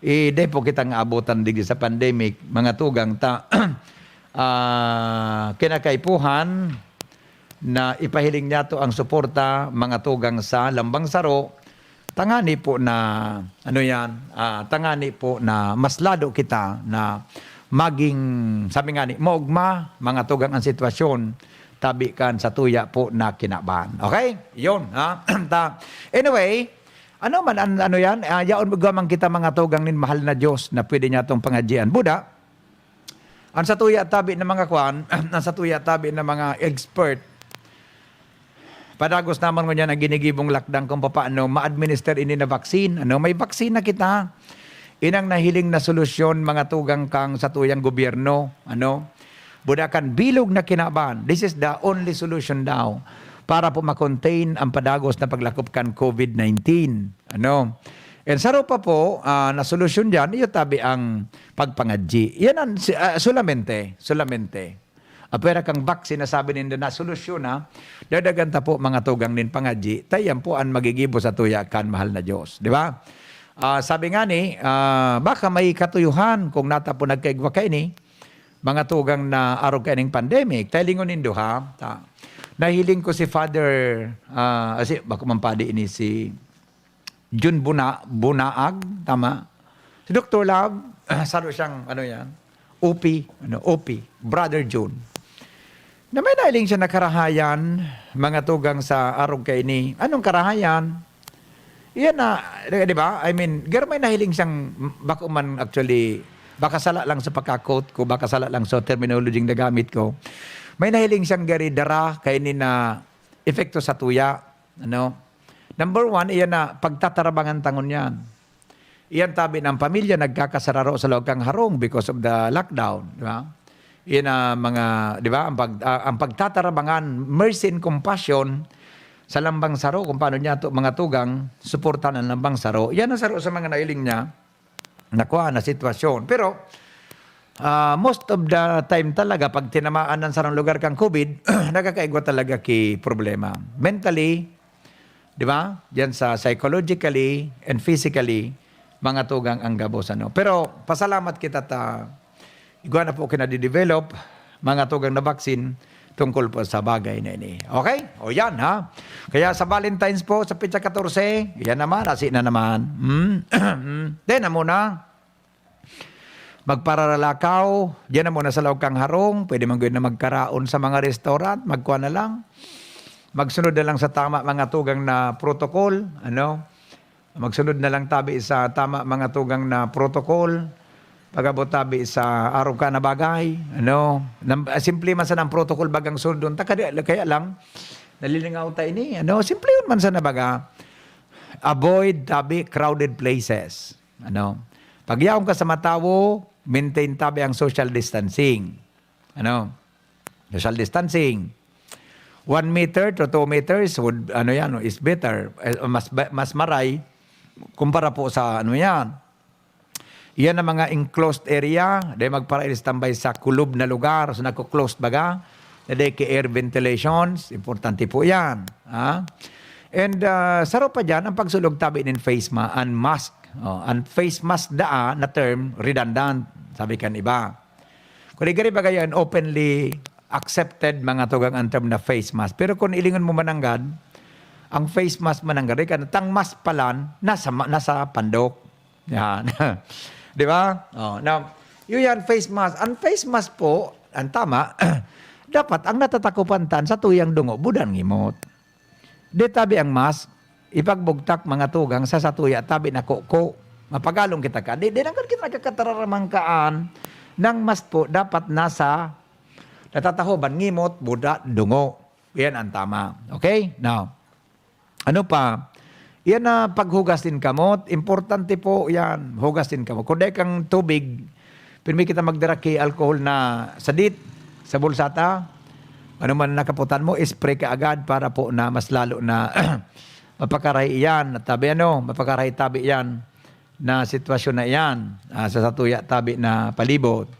Di po kitang abutan digdi sa pandemic, mga tugang ta kinakaipuhan na ipahiling niya to ang suporta mga tugang sa Lambang Saro. Tangani po na tangani po na mas lado kita na maging sabi nga ni maugma mga tugang ang sitwasyon tabi kan sa tuya po na kinaban. Okay? Yun, ha? Anyway, ano man ano yan? Yaon gamang kita mga tugang nin mahal na Diyos na pwede niya tong pangadjian. Buda, ang sa tuya tabi ng mga kwan, ang sa tuya tabi ng mga expert, padagos naman ko niya na ginigibong lakdang kung paano ma-administer ini na vaccine. May vaccine na kita. Inang nahiling na solusyon mga tugang kang sa tuyang gobyerno. Budakan bilog na kinaban. This is the only solution daw para po makontain ang padagos na paglakop kan COVID-19. And saro pa po, na solusyon dyan, iyo tabi ang pagpangadji. Yan ang solamente. Apera kang vaccine na sabi ninyo na solusyon na, dadagan ta po mga tugang nin pangadji, tayan po ang magigibo sa tuya kan mahal na Diyos. Di ba? Sabi nga ni, baka may katuyuhan kung nata po nagkaigwa kayo ni, mga tugang na arog kayo ng pandemic. Tayo lingon nindo ha. Nahiling ko si Father, baka mampadi ini si Jun Bunaag, tama? Si Dr. Love, saro siyang, OP, Brother Jun. Na may nahiling siya na karahayan, mga tugang sa arog kay ni. Anong karahayan? Iyan na, di ba? I mean, may nahiling siyang, baka sala lang sa pagkakot ko, baka sala lang sa terminology na gamit ko. May nahiling siyang dara kay ni na epekto sa tuya. Number one, iyan na pagtatarabangan tangon yan. Iyan tabi ng pamilya nagkakasararo sa loob kang harong because of the lockdown. Di ba? Iyan na mga, di ba, ang pagtatarabangan, mercy and compassion sa Lambang Saro, kung paano niya mga tugang, suportan ang Lambang Saro. Iyan ang saro sa mga nailing niya, nakuha na sitwasyon. Pero, most of the time talaga, pag tinamaan ng sarang lugar kang COVID, nakakaigwa talaga ki problema. Mentally, di ba? Diyan sa psychologically and physically, mga tugang ang gabos. Pero, pasalamat kita igwa na po kinadi-develop, mga tugang na vaccine, tungkol po sa bagay na ini. Okay? O yan, ha? Kaya sa Valentine's po, sa Pitsa 14, yan naman, asi na naman. Then na muna, magpararalakaw, diyan na muna sa loob kang harong, pwede man na magkaraon sa mga restaurant, magkuha na lang. Magsunod na lang sa tama mga tugang na protocol, Magsunod na lang tabi sa tama mga tugang na protocol, pagabot tabi sa araw ka na bagay, simple man sa ng protocol bagang sundon, kaya lang, nalilingaw tayo ni, simple yun man sa nabaga, avoid tabi crowded places, pagyaong ka sa matawo, maintain tabi ang social distancing, social distancing, 1 meter to 2 meters would, is better, mas maray, kumpara po sa yan. Yan ang mga enclosed area, dahil magpara-standby sa kulob na lugar, so nako-closed baga, dahil air ventilations, importante po yan. And saro pa dyan, ang pagsulog tabi ng face mask and mask. Ang face mask na term, redundant, sabi kan iba. Kung igari ba yan, openly accepted mga tugang ang term na face mask. Pero kung ilingon mo mananggad, ang face mask mananggad, tang mask palan, nasa pandok. Yan. Di ba? Now, yun face mask. Ang face mask po, ang tama, dapat ang natatakupan tan sa tuyang dungo, budan ngimot. Di tabi ang mask, ipagbugtak mga tugang sa tuya, tabi na koko, mapagalong kita ka. Di nang kita nagkakatararamangkaan ng mask po, dapat nasa natatahoban, ngimot, buda, dungo. Yan ang tama. Okay? Now, ano pa? Yan na paghugas din kamot. Importante po yan. Hugas din kamot. Kung kang tubig, pinmi kita magdaraki alcohol na sadit sa bulsata, ano man nakaputan mo, spray ka agad para po na mas lalo na mapakaray yan. Mapakaray tabi yan na sitwasyon na yan sa tuya tabi na palibot.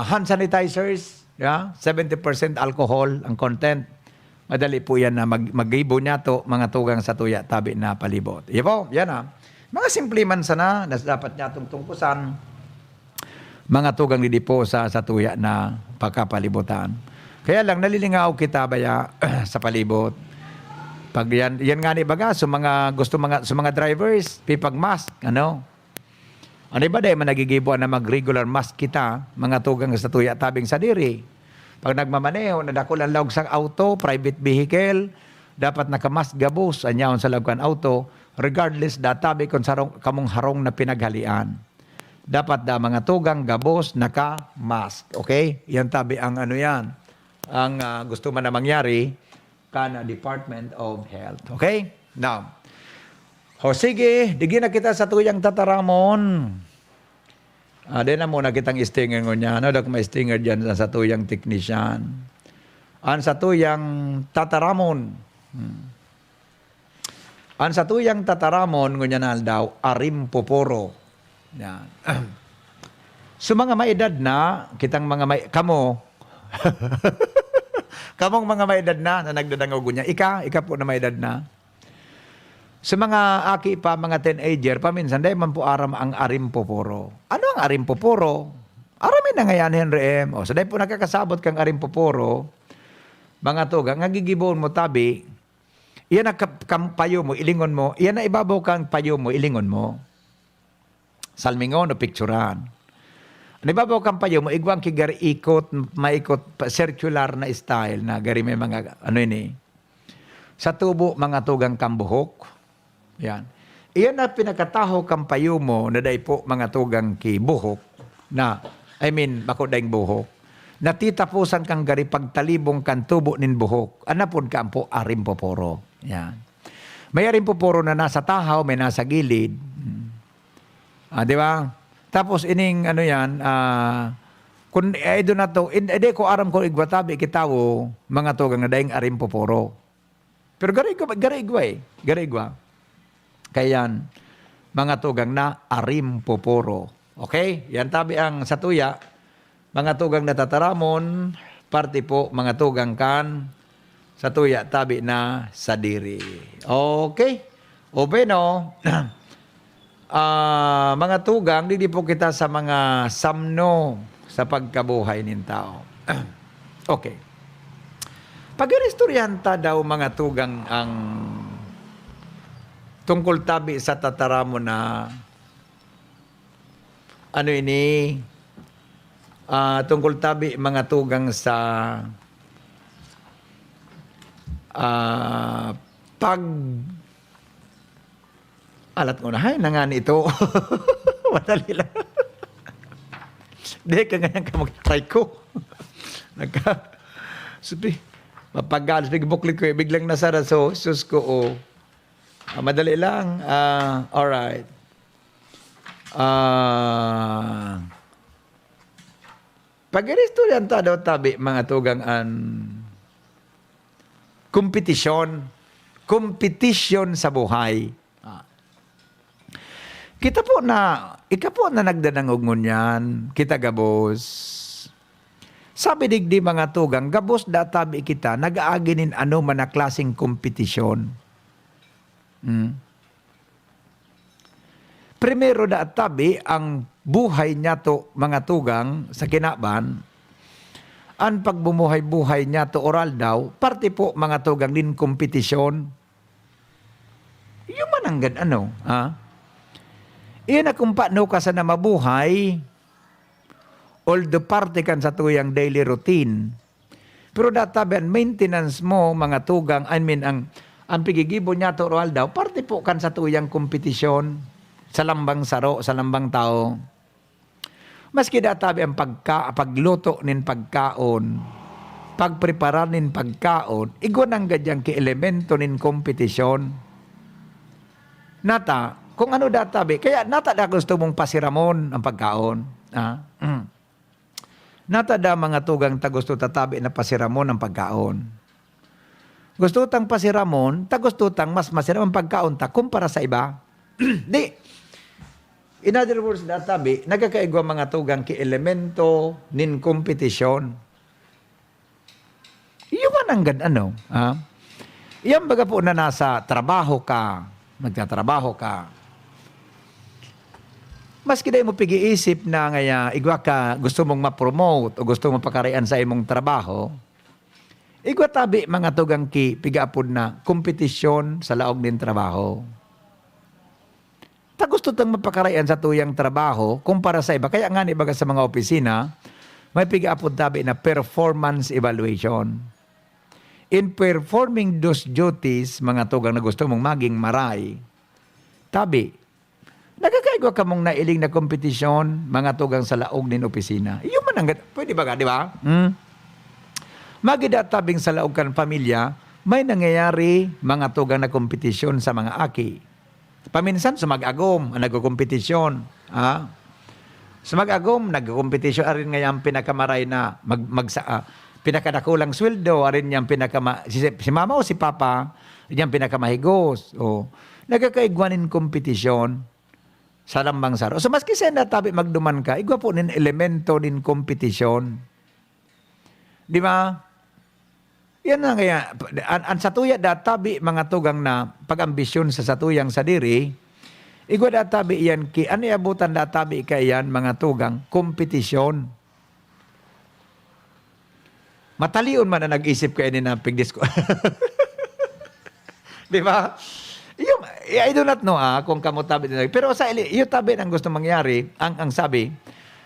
Hand sanitizers, 70% alcohol ang content. Madali po yan na mag-ibo niya to mga tugang sa tuya tabi na palibot. Yan Mga simple man sana, na dapat niya tungtungkusan, mga tugang lidipo sa tuya na pagkapalibutan. Kaya lang, nalilingaw kita baya sa palibot. Pag yan nga ni baga, sa mga drivers, pipag-mask, ano? Ano ba dahil managigibuan na mag-regular mask kita, mga tugang sa tuya tabing sa diri. Pag nagmamaneho, nadakulan laog sa auto, private vehicle, dapat nakamask gabos, anyaon sa laguan auto, regardless databi kung kamong harong na pinaghalian. Dapat da mga tugang gabos naka-mask. Okay? Yan tabi ang ano yan. Ang gusto man na mangyari kana Department of Health. Okay? Now, sige, digin na kita sa tuyang tataramon. Di na muna kitang stinger niya. Ano dak may stinger dyan sa tuyang technician. An sa tuyang tataramon. An sa tuyang tataramon, ngunya na daw, arim poporo. Yan. So mga maedad na, kitang mga kamo, kamong mga maedad na nagdadangaw gunya. Ika po na maedad na. Sa mga aki pa, mga teenager, paminsan, dahil man po aram ang arim poporo. Ano ang arim poporo? Aramin na ngayon, Henry M. O, so dahil po nakakasabot kang arim poporo, mga tugang, ngagigibon mo tabi, iyan na payo mo, ilingon mo, iyan na ibabaw kang payo mo, ilingon mo. Salmingon o picturan. Ang ibabaw kang payo mo, igwang kigari ikot, maikot, circular na style na gari may mga, ano ini, sa tubo, mga tugang kambuhok. Yan. Iyan na pinakataho kang payo mo, na day po, mga tugang kibuhok, na, bako daing buhok. Natitapusan kang gari pagtalibong kan tubo nin buhok. Anapod ka po arim poporo. Yan. May arim poporo na nasa tahaw, may nasa gilid. Di ba? Tapos ining ano yan, kung doon na to, hindi ko aram ko igwatabi kitawo, mga tugang na daing arim poporo. Pero garigwa. Kaya yan, mga tugang na arim poporo. Okay? Yan tabi ang satuya. Mga tugang na tataramon, parte po mga tugang kan sa tuya tabi na sa diri. Okay? O beno, mga tugang, hindi po kita sa mga samno sa pagkabuhay nin tao. Okay. Pag-istoryanta daw mga tugang ang tungkol tabi sa tataramon na ano ini, tungkol tabi mga tugang sa alat ko na, hay, nangani ito. Madali lang. Hindi, ganyan ka mag-try ko. Mapagalas, buklik ko, biglang nasara, so, sus ko, madali lang. Alright. Pag-iristoryan daw tabi, mga tugang kompetisyon sa buhay. Ika po na nagdanangog ngunyan, kita gabos. Sabi digdi mga tugang, gabos databi kita, nag-aaginin ano man na klaseng kompetisyon. Primero databi, ang buhay niya to, mga tugang, sa kinaban, ang pagbumuhay-buhay niya to oral daw, parte po mga tugang din kompetisyon. Yung mananggad ano, ha? Iyan na kung paano ka sana mabuhay, although parte kan sa tuyang daily routine. Pero databi, ang maintenance mo, mga tugang, ang pigigibo niya to oral daw, parte po kan sa tuyang kompetisyon, sa lambang saro, sa lambang tao. Maski databi ang pagluto nin pagkaon, pagprepara nin pagkaon, igon ang gadyang ki-elemento nin kompetisyon. Nata, kung ano databi, kaya nata da gusto mong pasiramon ang pagkaon. Nata da mga tugang ta gusto tatabi na pasiramon ang pagkaon. Gusto tang pasiramon, ta gusto tang mas masiramon ang pagkaon ta kumpara sa iba. Di. In other words, databi, nagkakaigwa mga tugang ki-elemento nin kompetisyon. Iyon ang ano. Iyan baga po na nasa trabaho ka, magtatrabaho ka. Maski dahil mo pigi-isip na ngaya igwa ka gusto mong ma-promote o gusto mong pakarian sa imong trabaho, igwa tabi mga tugang ki pigaapod na kompetisyon sa laog din trabaho. Ta gusto tang mapakarian sa tuyang trabaho kumpara sa iba. Kaya nga ibaga sa mga opisina, may pigaapod tabi na performance evaluation. In performing those duties, mga tugang na gusto mong maging maray, tabi, nagkakaigwa ka mong nailing na kompetisyon, mga tugang sa laog nin opisina. Iyo man ang, pwede ba ka, di ba? Magidatabing sa laog kan pamilya, may nangyayari mga tugang na kompetisyon sa mga aki. Paminsan, sumag-agom, nagkukompetisyon. Sumag-agom, nagkukompetisyon, arin nga yung pinakamaray na pinakadakulang sweldo, arin yung si mama o si papa, yung pinakamahigos. Nagkakaigwanin kompetisyon sa lambang saro. So maski sa natabi magduman ka, igwa po nin elemento din kompetisyon. Di ba? Yan na kaya, ang satuya databi mga tugang na pag-ambisyon sa satuyang sadiri, igwa databi yan ki, ano abutan databi ka yan mga tugang, kompetisyon. Matalion man na nag-isip ka na pigdisko. Di ba? I do not know kung kamo tabi din. Pero sa yung tabi ang gusto mangyari, ang sabi,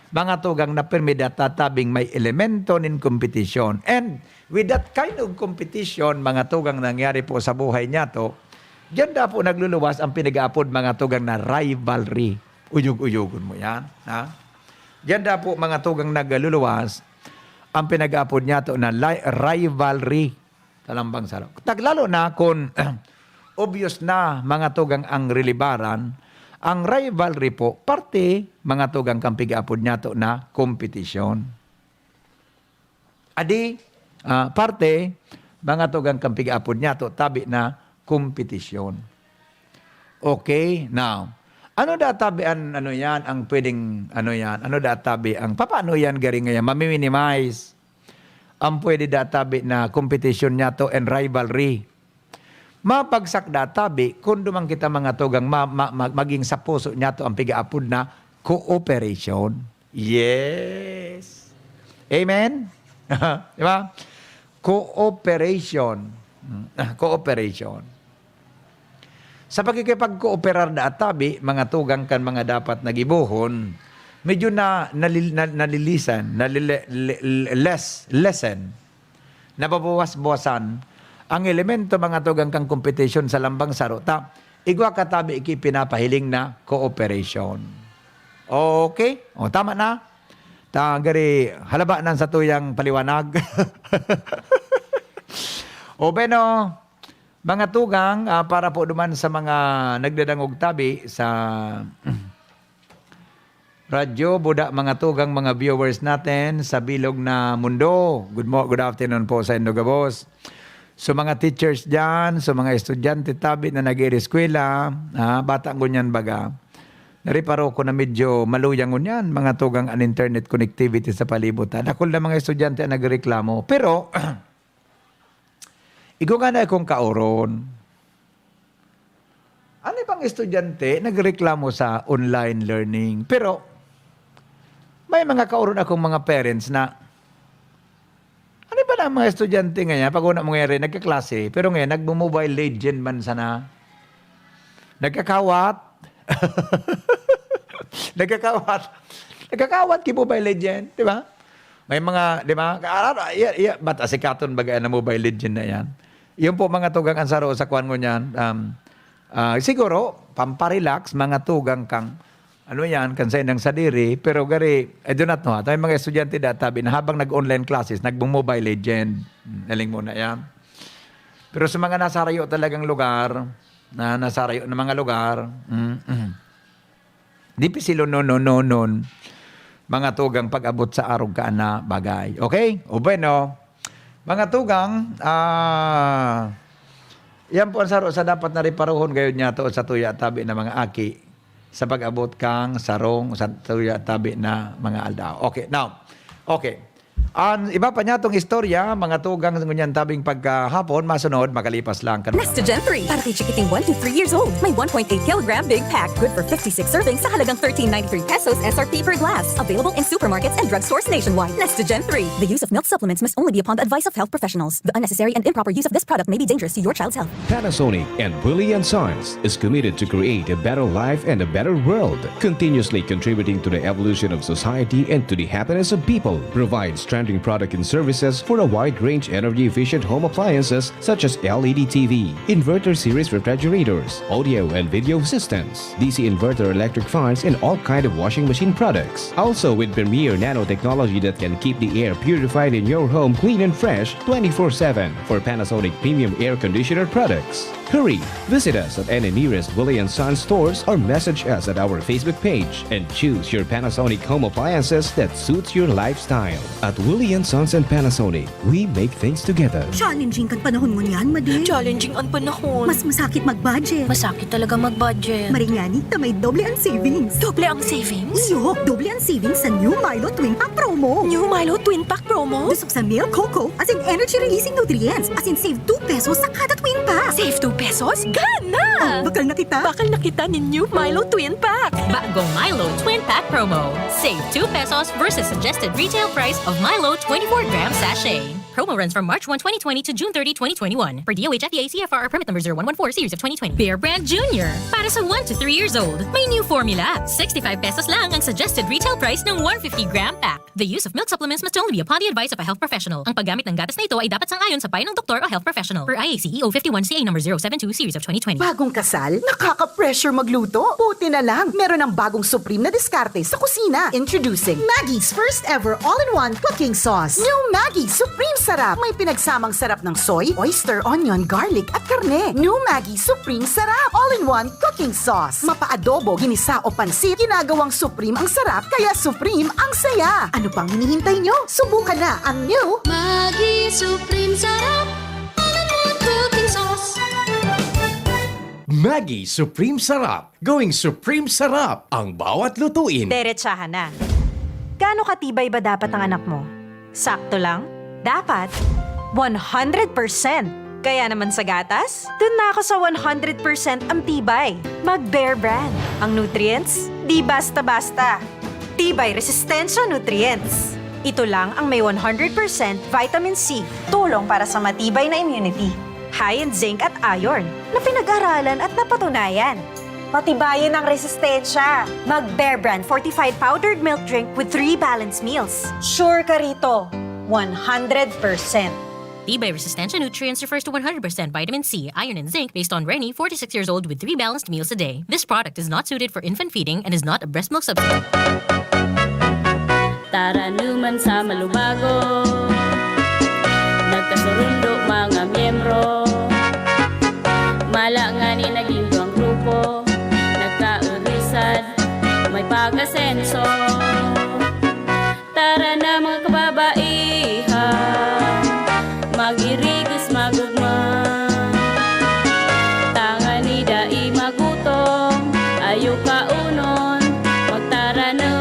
mga tugang na permida tatabing may elemento nin competition. And with that kind of competition, mga tugang nangyari po sa buhay niya to, diyan na po nagluluwas ang pinag-aapod mga tugang na rivalry. Uyog-uyogon mo yan. Ha? Diyan na po mga tugang nagluluwas ang pinag-aapod niya to na rivalry. Talambang saro. Taglalo na kung obvious na mga tugang ang relibaran, ang rivalry po, parte mga tugang kang pigaapod niya to na kompetisyon. Adi, parte mga tugang kang pigaapod niya to tabi na kompetisyon. Okay, now, ano databi ang pwedeng, ano databi ang, paano yan garing ngayon, mami-minimize ang pwede databi na kompetisyon niya to and rivalry. Mapagsak databi, kung dumang kita mga tugang maging sa puso niya to ang pigaapod na cooperation. Yes. Amen? Di ba? Cooperation. Cooperation. Sa pagkikipag-cooperar databi, mga tugang kan mga dapat nagibuhon, medyo nalilisan, lessen, nababawas-bawasan, ang elemento mga tugang kang competition sa lambang sarota, igwa katabi iki pinapahiling na cooperation. Okay? O, tama na? Gari, halaba nan sa tuyang paliwanag. O, beno, mga tugang, para po duman sa mga nagdadangog tabi sa radyo, buda mga tugang, mga viewers natin sa bilog na mundo. Good afternoon po sa Indogabos. So mga teachers dyan, so mga estudyante tabi na nag-i-eskwela, bata ngunyan baga, nariparo ko na medyo maluyang ngunyan, mga tugang an internet connectivity sa palibutan. Ako na mga estudyante ang nagreklamo. Pero, igo nga na akong kauron. Ano bang estudyante nagreklamo sa online learning? Pero, may mga kauron akong mga parents na, ano ba na mga estudyante ngayon, pag una mangyari, nagkaklase, pero ngayon, nagmo-mobile legend man sana. Nagkakawat. Nagkakawat ki mobile legend, di ba? May mga, di ba? Ba't asikaton bagay na mobile legend na yan? Yung po mga tugang ansaro sa kwan mo niyan, siguro, pamparelax, mga tugang kang, ano yan, kansay ng sadiri, pero gari, I do not know, tayo mga estudyante databi na habang nag-online classes, nag-mobile legend, naling muna yan. Pero sa mga nasarayo talagang lugar, nasarayo na mga lugar, di pisilo non, mga tugang pag-abot sa arog ka na bagay. Okay? O bueno, mga tugang, yan po ang saro sa dapat na riparuhon gayon niya to sa tuya tabi na mga aki, sa pag-abot kang sarong sa tuya tabi na mga aldaw. Okay, now, okay. Ang iba pa niya itong istorya, mga tugang ngunyan tabing pagkahapon, masunod, makalipas lang. Nestogen 3 para kay chikiting 1 to 3 years old. May 1.8 kilogram big pack. Good for 56 servings sa halagang 13.93 pesos SRP per glass. Available in supermarkets and drugstores nationwide. Nestogen 3. The use of milk supplements must only be upon the advice of health professionals. The unnecessary and improper use of this product may be dangerous to your child's health. Panasonic and Willie & Sons is committed to create a better life and a better world, continuously contributing to the evolution of society and to the happiness of people. Provides trending product and services for a wide range energy-efficient home appliances such as LED TV, inverter series refrigerators, audio and video systems, DC inverter electric fans, and all kind of washing machine products. Also with premier nanotechnology that can keep the air purified in your home clean and fresh 24/7 for Panasonic premium air conditioner products. Hurry! Visit us at any nearest Willie & Sons stores or message us at our Facebook page and choose your Panasonic home appliances that suits your lifestyle. At Willie & Sons and Panasonic, we make things together. Challenging kan panahon mo niyan, Madi. Challenging ang panahon. Mas masakit mag-budget. Masakit talaga mag-budget. Maringani na may doble ang savings. Doble ang savings? Iyo, doble ang savings sa New Milo Twin Pack Promo. New Milo Twin Pack Promo? Busog sa milk, cocoa, as in energy-releasing nutrients, as in save 2 pesos sa kada twin pack. Save 2 pesos? Gana! Bakal na kita? Bakal na kita ni New Milo Twin Pack. Bagong Milo Twin Pack Promo. Save 2 pesos versus suggested retail price of Milo 24-gram sachet. Promo runs from March 1, 2020 to June 30, 2021. Per DOH FDA CFR permit number 0114 series of 2020. Bear Brand Junior. Para sa 1 to 3 years old. May new formula. 65 pesos lang ang suggested retail price ng 150-gram pack. The use of milk supplements must only be upon the advice of a health professional. Ang paggamit ng gatas na ito ay dapat sangayon sa payo ng doktor o health professional. Per IACEO 51CA number 072 series of 2020. Bagong kasal? Nakaka-pressure magluto? Buti na lang, meron ng bagong Supreme na diskarte sa kusina. Introducing Maggie's first ever all-in-one cooking sauce. New Maggie Supreme Sarap. May pinagsamang sarap ng soy, oyster, onion, garlic at karne. New Maggie Supreme Sarap. All-in-one cooking sauce. Mapa-adobo, ginisa o pansit, ginagawang Supreme ang sarap, kaya Supreme ang saya. Ano pang hinihintay nyo? Subukan na ang new Maggie Supreme Sarap. All-in-one cooking sauce. Maggie Supreme Sarap. Going Supreme Sarap ang bawat lutuin. Derechahan na. Gaano katibay ba dapat ang anak mo? Sakto lang? Dapat 100%. Kaya naman sa gatas, dun na ako sa 100% ang tibay. Mag-Bear Brand. Ang nutrients, di basta-basta. Tibay Resistensya Nutrients. Ito lang ang may 100% vitamin C, tulong para sa matibay na immunity. High in zinc at iron, na pinag-aralan at napatunayan. Patibayin ang resistensya. Mag-Bear Brand Fortified Powdered Milk Drink with 3 balanced meals. Sure ka rito, 100%. Tibay Resistensya Nutrients refers to 100% vitamin C, iron, and zinc based on Rennie, 46 years old with 3 balanced meals a day. This product is not suited for infant feeding and is not a breast milk substitute. Tara naman sa Malubago, nagkasurundo mga miyembro, malangani naging duwang grupo, nagkaurisan, may pag-asenso. Tara na mga kababaihan, mag-irigis magugma, tangan ni dai magutong, ayaw kaunon, magtara na.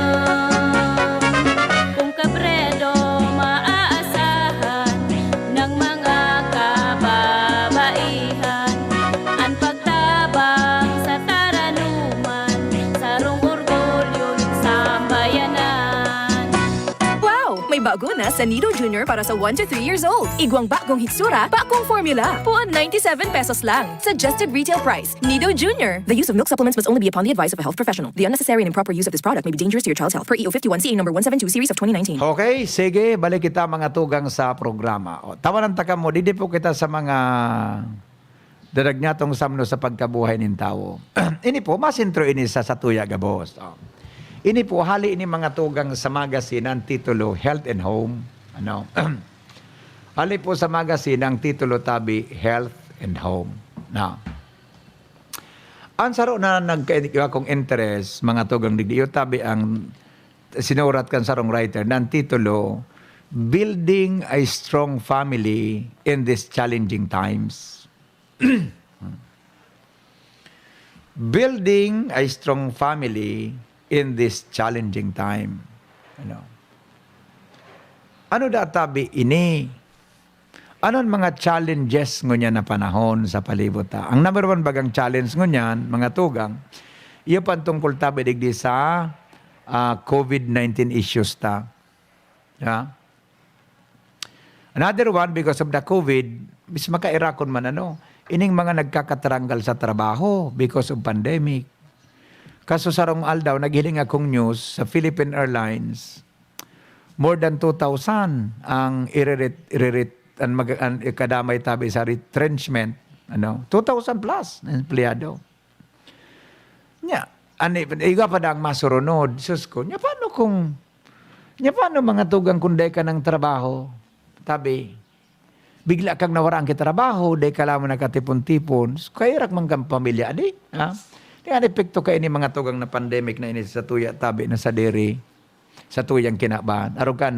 Kung kabredo maaasahan ng mga kababaihan, ang pagtabang sa taranuman, sarong orgulyo ng sambayanan. Wow! May bago na sa Nido Junior para sa 1 to 3 years old. Igwang bakong hitsura, bakong formula. Puan 97 pesos lang. Suggested retail price. Nido Junior. The use of milk supplements must only be upon the advice of a health professional. The unnecessary and improper use of this product may be dangerous to your child's health. Per EO 51CA number 172 series of 2019. Okay, sige, balik kita mga tugang sa programa. O, tawanan taka mo, didi po kita sa mga dadagnatong samno sa pagkabuhay ng tao. Ini po, masintro ini sa Satuya Gabos. O. Ini po, hali ini mga tugang sa magazine ang titulo Health and Home. Ano? Hali po sa magazine ang titulo tabi Health and Home. Now, ang saro na nagkaiwa kong interest, mga tugang digdiyo tabi ang sinurat kan sarong writer ng titulo Building a Strong Family in These Challenging Times. Building a Strong Family in this challenging time. You know. Ano databi ini? Ano ang mga challenges ngunyan na panahon sa palibot ta? Ang number one bagang challenge ngunyan, mga tugang, iyo pan tungkol tabi digdi sa COVID-19 issues ta. Yeah? Another one, because of the COVID, bis makairakon man ining mga nagkakataranggal sa trabaho because of pandemic. Kaso sarong aldaw, naghiling akong news sa Philippine Airlines, more than 2,000 ang kadamay tabi sa retrenchment. 2,000 plus na empleyado. Nya, iga pa ang masurunod. Sus ko, paano mga tugang kunday ka ng trabaho? Tabi, bigla kang nawaraan trabaho, day ka lamang nakatipon-tipon, kairak man kang pamilya, adi? Ha? Kaya epekto ka ini mga tugang na pandemic na ini sa tuya, tabi na sa diri, sa tuyang kinabahan. Araw ka,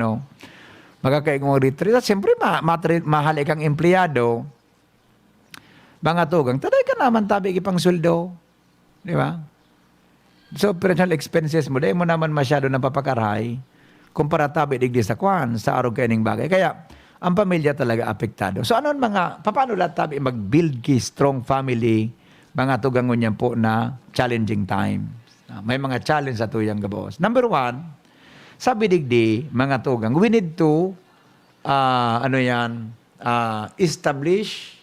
magkakaing mo retreat. At siyempre, mahal kang empleyado, mga tugang, taday ka naman tabi ipang sweldo. Di ba? So, operational expenses mo, day mo naman masyado napapakaray, kumpara tabi digdi sa kwan, sa araw kaining bagay. Kaya, ang pamilya talaga apektado. So, paano lahat tabi mag-build strong family, mga tugang ngunyan po na challenging times. May mga challenge sa tuyang gabos. Number one, sabi digdi, mga tugang, we need to, establish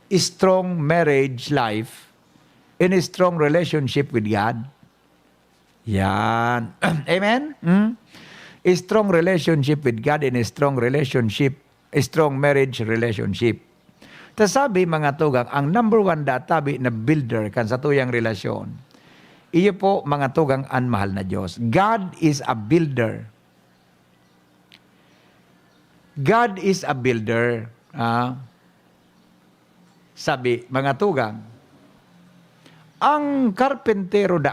a strong marriage life in a strong relationship with God. Yan. Amen? A strong relationship with God and a strong marriage relationship. Tasabi mga tugang, ang number one databi na builder kan sa tuyang relasyon, iyo po mga tugang ang mahal na Diyos. God is a builder. God is a builder. Sabi mga tugang, ang karpentero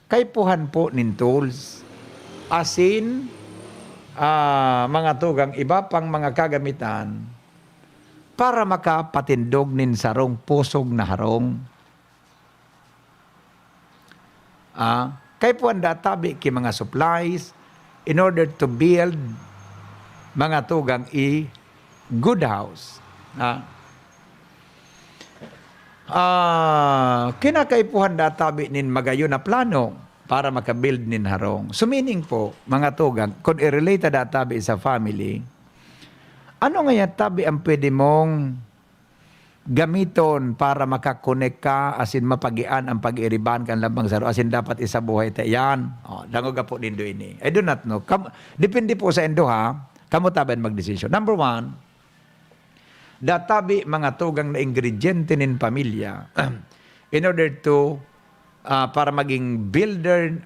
kay puhan po nin tools. Asin, mga tugang, iba pang mga kagamitan para makapatindog nin sarong pusog na harong. Kay po ang databi ki mga supplies in order to build mga tugang good house. Kinakaipuhan databi nin magayo na plano para makabuild nin harong. So meaning po, mga tugang, kung i-relate databi sa family, ano nga tabi ang pwede mong gamiton para makakonek ka, asin mapagian ang pag-iriban kan lambang saro, asin dapat isa buhay tayan. Dangog po nindo ini. I do not know. Depende po sa endo ha, kamo taban mag-decision. Number one, databi mga tugang na ingrediente nin pamilya in order to para maging builder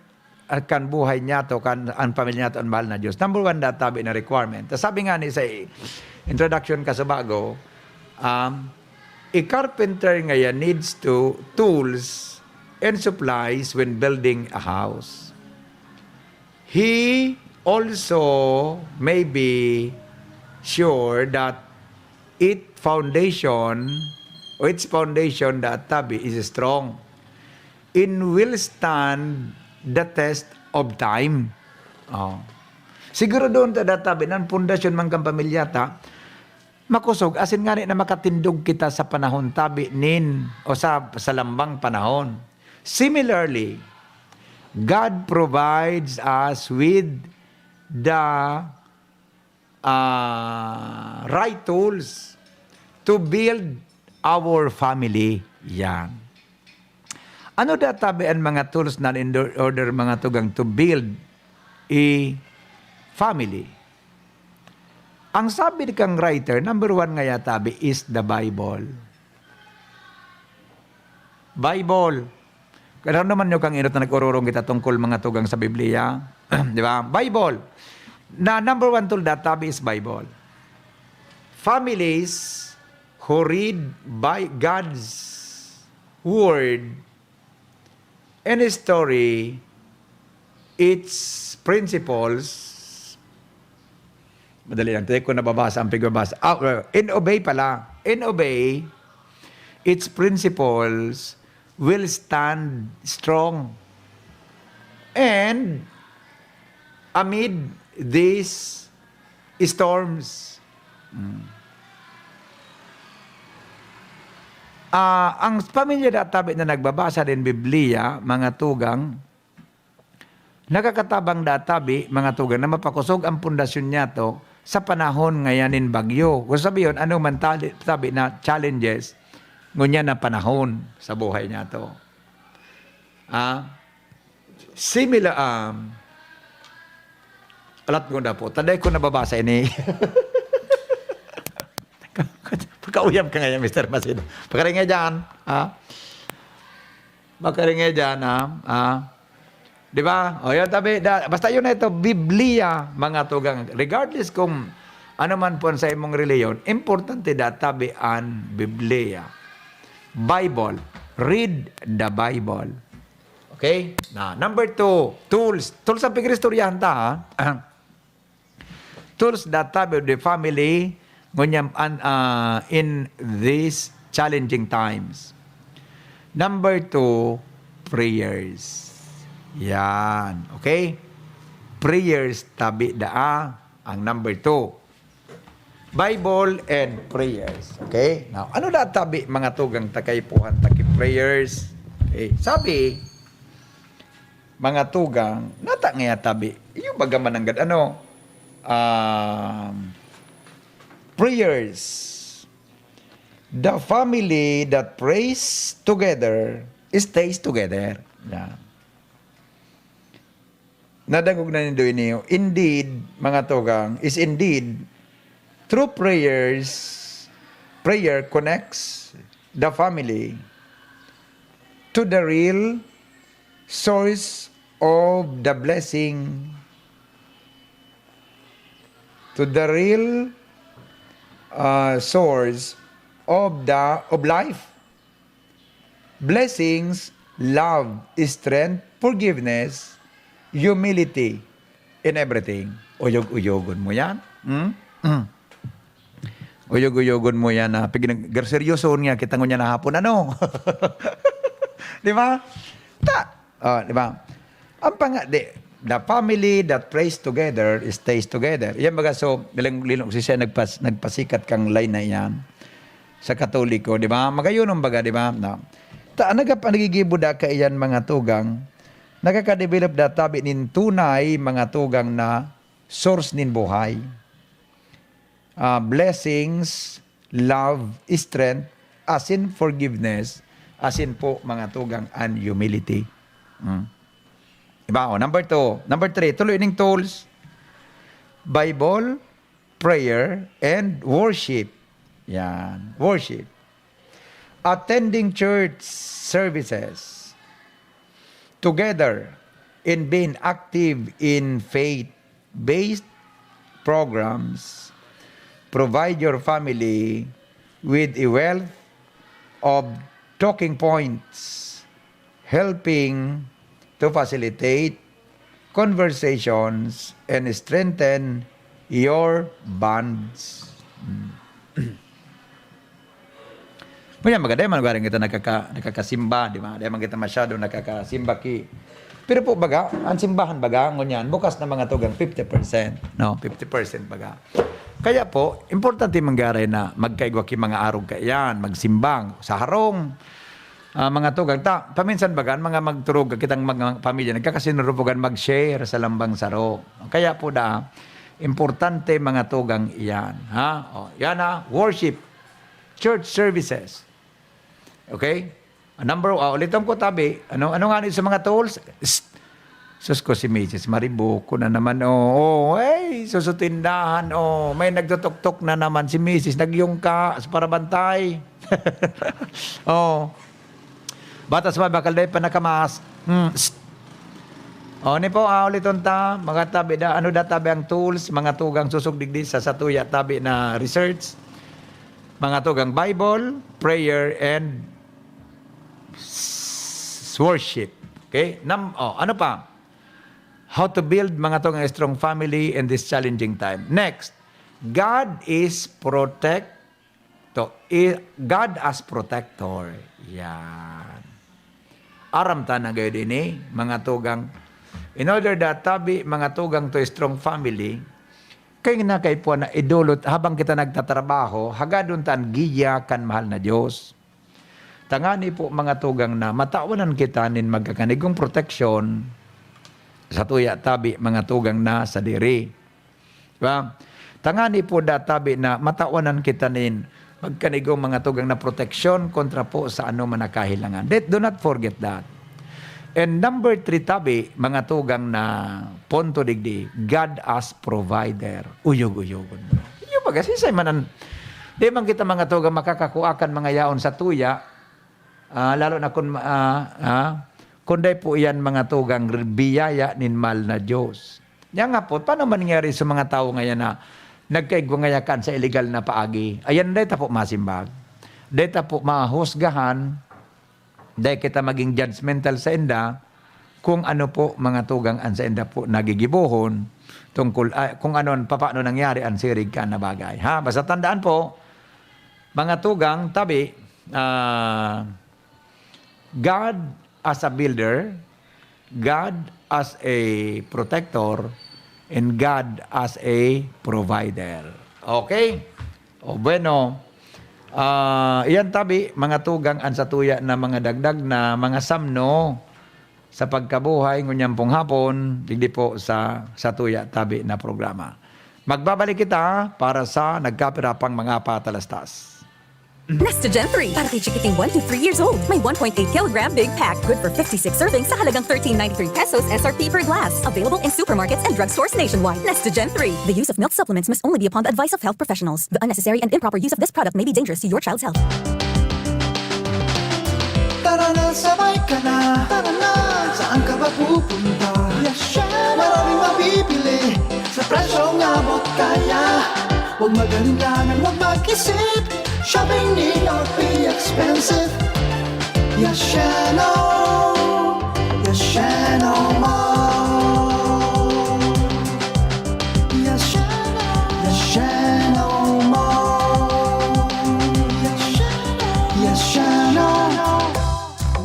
at kan buhay niya to, kan ang pamilya niya to, ang mahal na Diyos. Number one, databi na requirement. Sabi nga ni sa introduction ka sa bago, a carpenter ngayon needs to tools and supplies when building a house. He also may be sure that its foundation that tabi is strong and will stand the test of time. Siguro doon tabi ng pundasyon man kang pamilyata, makusog, asin nga na makatindog kita sa panahon tabi o sa lambang panahon. Similarly, God provides us with the right tools to build our family. Yan. Ano databi ang mga tools na in order mga tugang to build a family? Ang sabi kang writer, number one nga yatabi is the Bible. Bible. Kaya naman nyo kang inot na nag-ururong kita tungkol mga tugang sa Biblia. Di ba? Bible. Na number one tool databi is Bible. Families who read by God's Word and story, its principles, madali lang, tayo ko nababasa ang pigbabasa. In obey its principles will stand strong. And amid these storms. Ang pamilya databi na nagbabasa din Biblia, mga tugang, nakakatabang databi, mga tugang, na mapakusog ang pundasyon niya to sa panahon ngayanin bagyo. Kung sabi yun, ano man tabi na challenges, ngunya na panahon sa buhay niya to. Similar, alat ko na po, taday ko nababasa ini. Pagkauyam ka ngayon, Mr. Masin. Pagkaringay dyan, Pagkaringay dyan, di ba? O yan, tabi, basta yun na ito, Biblia, mga tugang. Regardless kung ano man po sa imong reliyon, importante da tabi an Biblia. Bible. Read the Bible. Okay? Number 2, tools. Tools sa pigristoryahan ta, tools that tabi of the family in these challenging times. Number 2, prayers. Yan. Okay? Prayers tabi daa ang number 2. Bible and prayers. Okay? Now, ano na tabi mga tugang takaypuhan taki prayers? Okay. Sabi, mga tugang, nata nga tabi, yung bagaman ang prayers. The family that prays together stays together. Yan. Nadagog na nindo niyo. Indeed, mga tugang, is indeed, through prayers, prayer connects the family to the real source of the blessing, to the real source of life. Blessings, love, strength, forgiveness, humility in everything. Uyog-uyogon mo yan. Uyog-uyogon mo yan na seryoso nga kita ngunya na hapon ano. Di ba? Di ba? The family that prays together stays together. Yan baga, so lilong siya nagpasikat kang line na yan sa Katoliko, di ba? Magayunon baga, di ba? Nagigibuda ka iyan mga tugang, nakaka-develop da tabi nin tunay mga tugang na source nin buhay. Blessings, love, strength, as in forgiveness, as in po mga tugang and humility. Diba? Number 2. Number 3, tuloy ning tools. Bible, prayer, and worship. Yan. Worship. Attending church services. Together in being active in faith-based programs. Provide your family with a wealth of talking points, helping to facilitate conversations and strengthen your bonds. Kaya maganda man garing kita nakakasimba, di ba? Di man kita masyado nakakasimba Pero po baga, ang simbahan baga ngunyan bukas na mga tugang 50%, no, 50% baga. Kaya po, importante manggaray na magkaigwa ki mga arog kayan, magsimbang sa harong. Mga tugang, paminsan bagan, mga magturog, kitang mga pamilya, nagkakasinurupugan mag-share sa lambang saro. Kaya po importante mga tugang iyan. Yan worship, church services. Okay? Ulitan ko tabi, ano nga sa mga tools? Sus ko si Mrs. Maribuko na naman, susutindahan, may nagtutok-tok na naman si Mrs. Nagyong ka para bantay. Batas ba bakal day pa nakamas. Ni po uliton ta mga tabi tabi ang tools, mga tugang susugdigdi sa satuya tabi na research. Mga tugang Bible, prayer and worship. Okay? Ano pa? How to build mga tugang strong family in this challenging time. Next, God as protector. Yan. Aram ta na gayon din mga tugang. In order that tabi mga tugang to a strong family, Kaya na kay po na idulot habang kita nagtatrabaho, hagadon tan giya kan mahal na Diyos. Tangani po mga tugang na matawanan kita nin magkakanigong proteksyon sa tuya tabi mga tugang na sa diri. Diba? Tangani po tabi na matawanan kita nin magkanigong mga tugang na proteksyon kontra po sa ano man nakahilangan. Do not forget that. And number 3 tabi, mga tugang na ponto digdi, God as provider. Uyog-uyogon mo. Yung kasi say manan, di man kita mga tugang makakakuakan mga yaon sa tuya, lalo na kunday po iyan mga tugang biyaya nin mal na Diyos. Yan nga po, paano mangyari sa mga tao ngayon na nagkaigwangayakan sa illegal na paagi? Ayan, dahil po masimbag. Dahil po mahusgahan, dahil kita maging judgmental sa enda, kung ano po mga tugang an sa enda po nagigibuhon, tungkol, kung ano, paano nangyari ang sirig ka na bagay. Ha? Basta tandaan po, mga tugang, tabi, God as a builder, God as a protector, and God as a provider. Okay? O bueno, iyan tabi, mga tugang an sa tuya na mga dagdag na mga samno sa pagkabuhay ngunyang pong hapon, digdi po sa tuya tabi na programa. Magbabalik kita para sa nagkapirapang mga patalastas. Next to Gen 3, para kay chikiting 1 to 3 years old. May 1.8 kilogram big pack, good for 56 servings sa halagang 13.93 pesos SRP per glass. Available in supermarkets and drugstores nationwide. Next to Gen 3. The use of milk supplements must only be upon the advice of health professionals. The unnecessary and improper use of this product may be dangerous to your child's health. Tara na, sabay ka na. Tara na, saan ka ba pupunta? Maraming mabibili sa presyong abot kaya. Huwag magalinlangan, huwag mag-isip. Shopping need not be expensive. Yashano Mall. Yashano Mall. Yashano.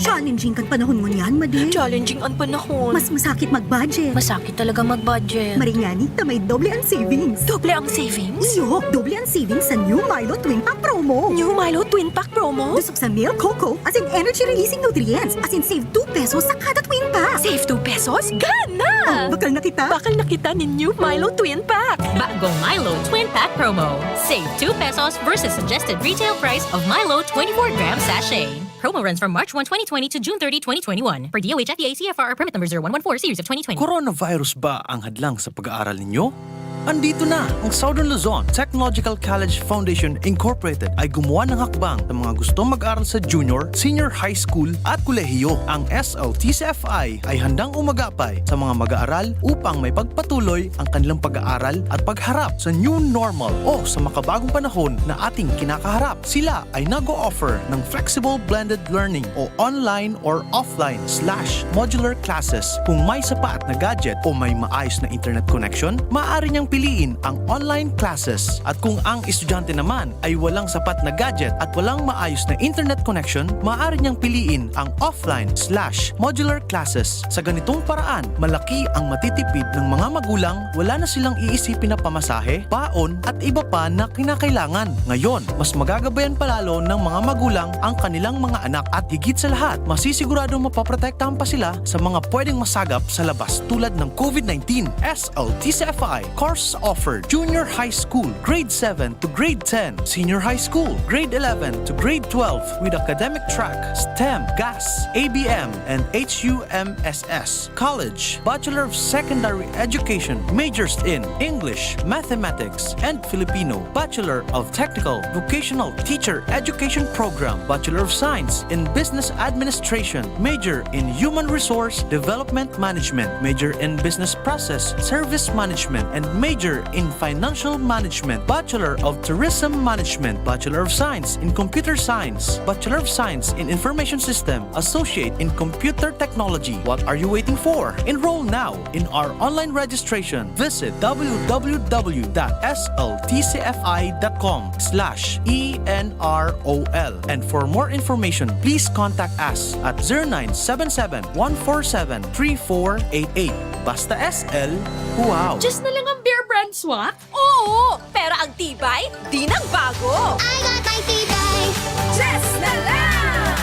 Challenging kan panahon mo niyan, Madi. Challenging ang panahon. Mas masakit mag-budget. Masakit talaga mag-budget. Maringani, tamay doble ang savings. Doble ang savings? Iyo, doble ang savings sa New Milo Twin Pack Promo. New Milo Twin Pack Promo? Tusok sa milk, cocoa, as in energy-releasing nutrients, as in save 2 pesos sa kada twin pack. Save 2 pesos? Gana! Bakal na kita? Bakal na kita ni New Milo Twin Pack. Bagong Milo Twin Pack Promo. Save 2 pesos versus suggested retail price of Milo 24-gram sachet. Promo runs from March 1, 2020 to June 30, 2021. Per DOH FDA CFR permit number 0114 series of 2020. Coronavirus ba ang hadlang sa pag-aaral ninyo? Andito na ang Southern Luzon Technological College Foundation Incorporated ay gumawa ng hakbang sa mga gustong mag-aral sa junior, senior high school at kolehiyo. Ang SLTCFI ay handang umagapay sa mga mag-aaral upang may pagpatuloy ang kanilang pag-aaral at pagharap sa new normal o sa makabagong panahon na ating kinakaharap. Sila ay nag-o-offer ng flexible blended learning o online or offline/modular classes. Kung may sapat na gadget o may maayos na internet connection, maaari niyang piliin ang online classes. At kung ang estudyante naman ay walang sapat na gadget at walang maayos na internet connection, maaari niyang piliin ang offline/modular classes. Sa ganitong paraan, malaki ang matitipid ng mga magulang, wala na silang iisipin na pamasahe, baon at iba pa na kinakailangan. Ngayon, mas magagabayan palalo ng mga magulang ang kanilang mga anak at higit sa lahat, masisiguradong mapaprotektahan pa sila sa mga pwedeng masagap sa labas tulad ng COVID-19. SLTCFI course offered junior high school, grade 7 to grade 10, senior high school, grade 11 to grade 12 with academic track, STEM, GAS, ABM, and HUMSS. College, Bachelor of Secondary Education, majors in English, Mathematics, and Filipino, Bachelor of Technical Vocational Teacher Education Program, Bachelor of Science in Business Administration, major in Human Resource Development Management, major in Business Process Service Management, and major in Financial Management, Bachelor of Tourism Management, Bachelor of Science in Computer Science, Bachelor of Science in Information System, Associate in Computer Technology. What are you waiting for? Enroll now in our online registration. Visit www.sltcfi.com/ENROL. And for more information, please contact us at 0977-147-3488. Basta SL, wow! Just na lang ang beer Brand Swak? Oo, pero ang tibay, di nagbago. I got my tibay. Just na lang!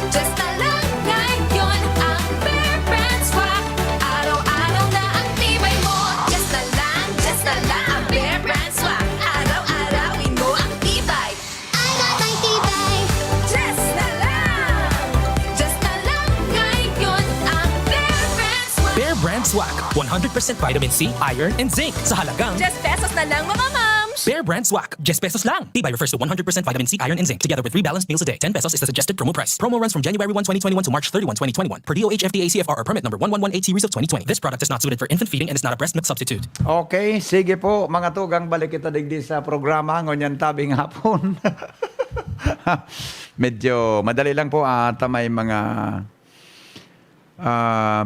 Just na lang ngayon ang Bear Brand Swak. Araw-araw na ang tibay mo. Just na lang ang Bear Brand Swak. Araw-arawin mo ang tibay. I got my tibay. Just na lang ngayon ang Bear Brand Swak. Bear Brand Swak, 100% vitamin C, iron, and zinc sa halagang Just pesos na lang mga moms. Bear Brand Swak, just pesos lang. Tibay refers to 100% vitamin C, iron, and zinc together with 3 balanced meals a day. 10 pesos is the suggested promo price. Promo runs from January 1, 2021 to March 31, 2021 per DOH FDA CFR or permit number 1118 series of 2020. This product is not suited for infant feeding and is not a breast milk substitute. Okay, sige po mga tugang, balik kita digdi sa programa ngunyan tabing hapon. Medyo madali lang po at may mga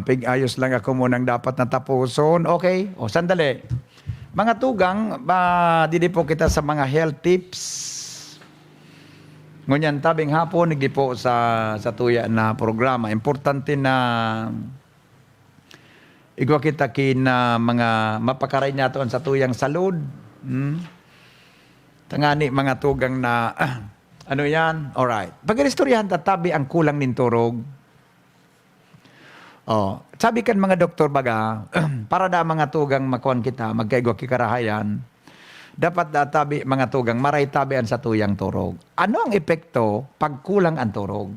pig-ayos lang ako munang dapat natapuson. Okay, o sandali. Mga tugang, didi po kita sa mga health tips. Ngunyan tabing hapon, nagdi po sa tuya na programa. Importante na igwa kita kina mga mapakaray naton sa tuyang salud. Tangani mga tugang na, ano yan? Alright. Pag-istoryahan tatabi ang kulang ninturog. Sabi kan mga doktor baga, para da mga tugang makuan kita, magkaigwa kikarahayan, dapat databi mga tugang, maray tabian sa tuyang turog. Ano ang epekto pag kulang ang turog?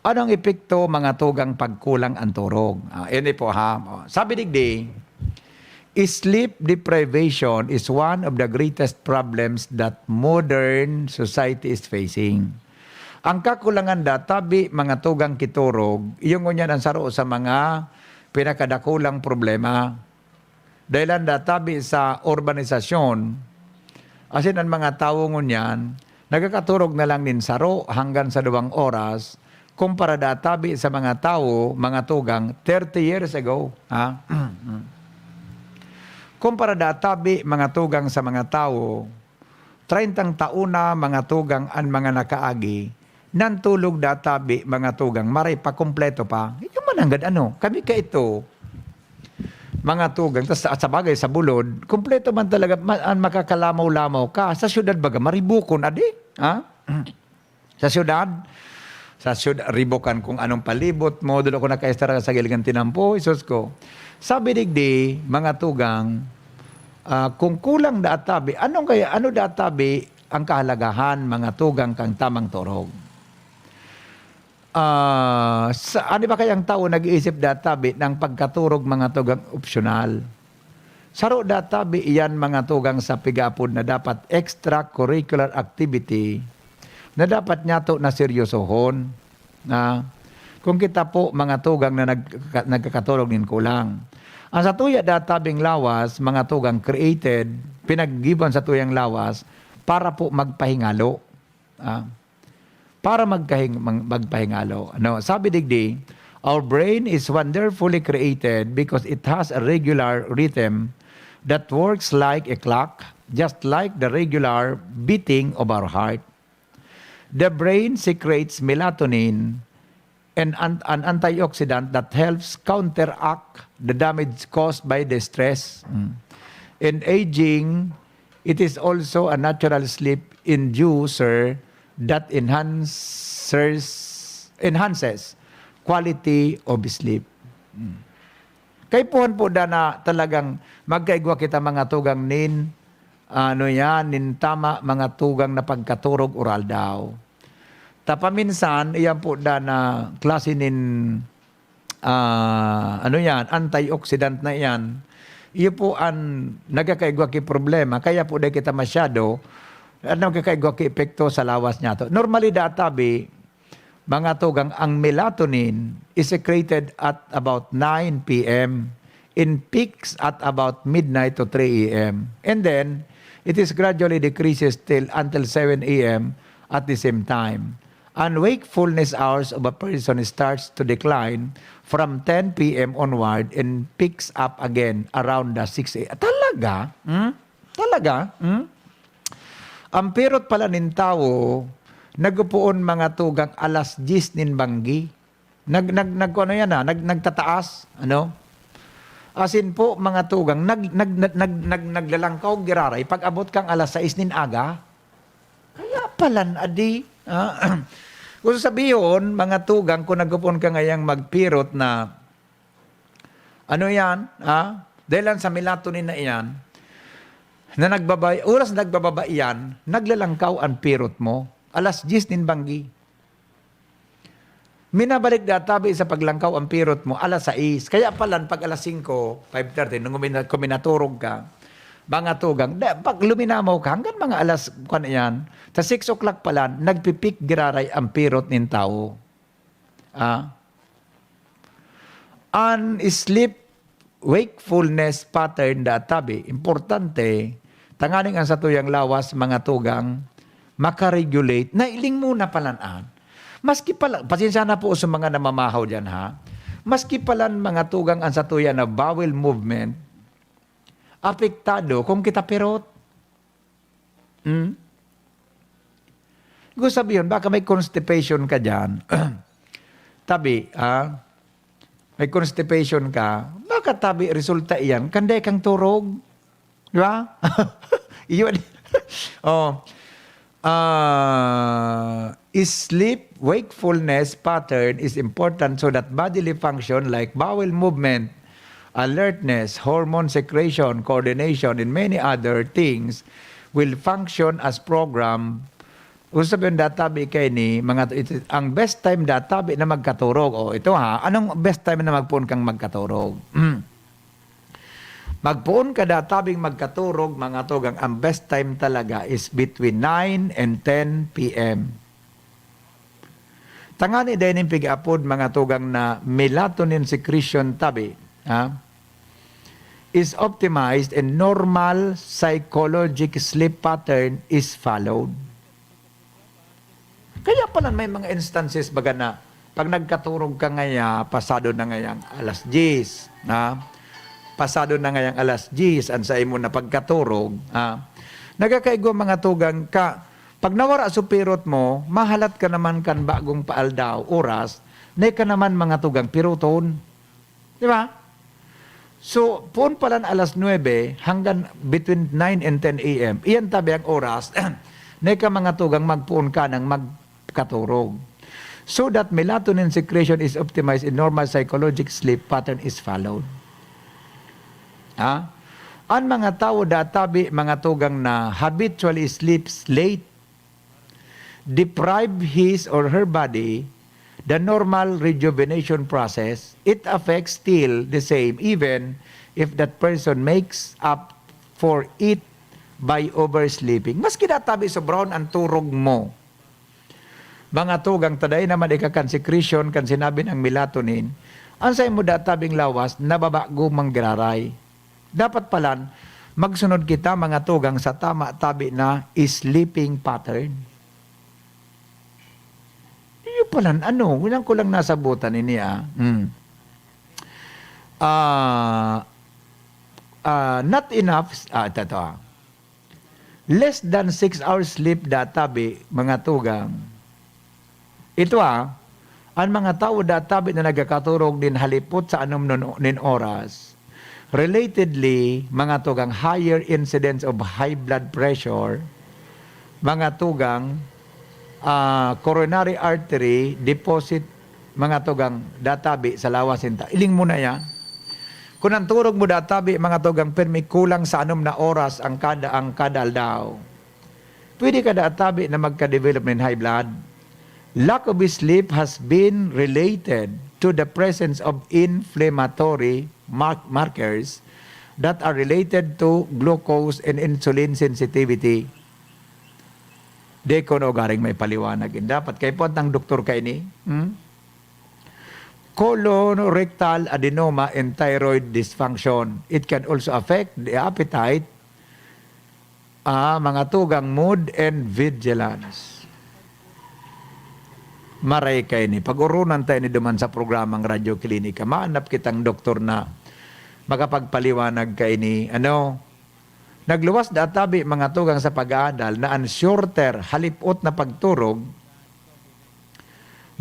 Ano ang epekto mga tugang pag kulang ang turog? Ini po ha. Sabi digdi, sleep deprivation is one of the greatest problems that modern society is facing. Ang kakulangan databi mga tugang kiturog, yung ngunyan ang saro sa mga pinakadakulang problema. Dahil databi sa urbanisasyon, asin ang mga tao ngunyan, nagkakaturog na lang din saro hanggang sa 2 oras, kumpara databi sa mga tao, mga tugang, 30 years ago. Kumpara databi mga tugang sa mga tao, 30 taon na mga tugang ang mga nakaagi, nantulog databi mga tugang, maray pa kumpleto pa. Yung mananggad kami ka ito, mga tugang, tas sa bagay sa bulod, kumpleto man talaga, makakalamaw-lamaw ka. Sa syudad baga, maribukon, adi? Sa syudad, ribukan kung anong palibot mo, doon ako nakaistara sa giligan tinampo, isos ko. Sabi digdi, mga tugang, kung kulang databi, ano databi ang kahalagahan, mga tugang kang tamang turog? Ano ba kayang tao nag-iisip databi ng pagkaturog mga tugang optional? Saro databi iyan mga tugang sa pigapod na dapat extracurricular activity na dapat nyato na seryosohon. Kung kita po mga tugang na nagkakaturog nin kulang. Ang sa tuya databing lawas, mga tugang created, pinag-given sa tuyang lawas para po magpahingalo. Para magpahingalo. Sabi digdi, our brain is wonderfully created because it has a regular rhythm that works like a clock, just like the regular beating of our heart. The brain secretes melatonin, an antioxidant that helps counteract the damage caused by the stress. In aging, it is also a natural sleep inducer that enhances quality of sleep. Kay puhan po na talagang magkaigwa kita mga tugang nin tama mga tugang na pagkaturog oral daw. Tapaminsan, iyan po na klase nin antioxidant na iyan. Iyan po ang nagkakaigwa ki problema, kaya po dahil kita masyado nagkakaigwa ki epekto sa lawas niya to. Normally databi, mga tugang, ang melatonin is secreted at about 9 p.m. in peaks at about midnight to 3 a.m. And then, it is gradually decreases until 7 a.m. at the same time. And wakefulness hours of a person starts to decline from 10 p.m. onward and picks up again around the 6 a.m. Talaga? Talaga? Ang pirot pala nin tao, nagupuon mga tugang alas 10 nin banggi. Nagtataas, Asin po, mga tugang, naglalangkaw giraray, pag abot kang alas 6 nin aga, kaya palan, adi. Kung sabihin, mga tugang, kung nagupon ka ngayang magpirot na, ano yan, dahil lang sa melatonin na iyan, na oras nagbababa iyan, naglalangkaw ang pirot mo, alas 10 nin banggi. Minabalik databi sa paglangkaw ang pirot mo, alas 6. Kaya palan, pag alas 5, 5:30, nung kuminaturog ka, mga tugang, pag luminamaw ka, hanggang mga alas, yan, sa 6 o'clock palan, nagpipik giraray ang pirot nin tao. An sleep wakefulness pattern databi, importante, tanganing ang satuyang lawas, mga tugang, makaregulate, na iling muna palanaan. Maski pala, pasensya na po sa mga namamahaw dyan ha, maski pala mga tugang ang satuya na bowel movement, apektado kung kita pirot. Gusto sabihin, baka may constipation ka dyan. Tabi, may constipation ka, baka tabi, resulta iyan, kanday kang turog. Di ba? Iyon. Sleep wakefulness pattern is important so that bodily function like bowel movement, alertness, hormone secretion, coordination, and many other things will function as program. Usap yung databi kay ni, ang best time databi na magkaturog. Ito anong best time na magpuon kang magkaturog? Magpuon ka databing magkaturog, mga tugang, ang best time talaga is between 9 and 10 p.m. Tangani din yung pig-apod, mga tugang, na melatonin secretion tabi, is optimized and normal psychological sleep pattern is followed. Kaya pala may mga instances baga na pag nagkaturog ka ngaya, pasado na ngayang alas 10, pasado na ngayang alas 10, ansay mo na pagkaturog, nagakaigwa mga tugang ka, pag nawara supirot mo, mahalat ka naman kan bagong paaldaw, oras, na ka naman mga tugang piruton. Di ba? So, puon pala alas 9 hanggang between 9 and 10 a.m. Iyan tabi ang oras, na ka mga tugang magpuon ka ng magkaturog. So that melatonin secretion is optimized and normal psychological sleep pattern is followed. Ang mga tao databi, mga tugang, na habitually sleeps late, deprive his or her body the normal rejuvenation process, it affects still the same even if that person makes up for it by oversleeping. Maski databi sobraon ang turog mo. Mga tugang, taday naman ikakan secretion kan sinabi ng melatonin, ansay mo databing lawas, nababago manggiraray. Dapat palan, magsunod kita, mga tugang, sa tama tabi na sleeping pattern. Iyo palan, unang ko lang nasabutan ini not enough, less than 6 hours sleep databi, mga tugang. Ito ang mga tao databi na nagkakaturog din halipot sa anom nin oras. Relatedly, mga tugang, higher incidence of high blood pressure, mga tugang, coronary artery deposit, mga tugang, databi sa lawasinta. Iling mo na yan. Kung ang turog mo databi, mga tugang, permi kulang sa anom na oras ang kadal daw. Pwede ka databi na magka-develop ng high blood. Lack of sleep has been related to the presence of inflammatory markers that are related to glucose and insulin sensitivity. Di ko no garing may paliwanag. Dapat kay po ang doktor kay ni. Colorectal adenoma and thyroid dysfunction. It can also affect the appetite, mga tugang, mood and vigilance. Maray kay ni. Pag-urunan tayo ni duman sa programang Radyo Klinika, maanap kitang doktor na makapagpaliwanag kay ni, nagluwas databi, mga tugang, sa pag-aadal na ang shorter halipot na pagturog,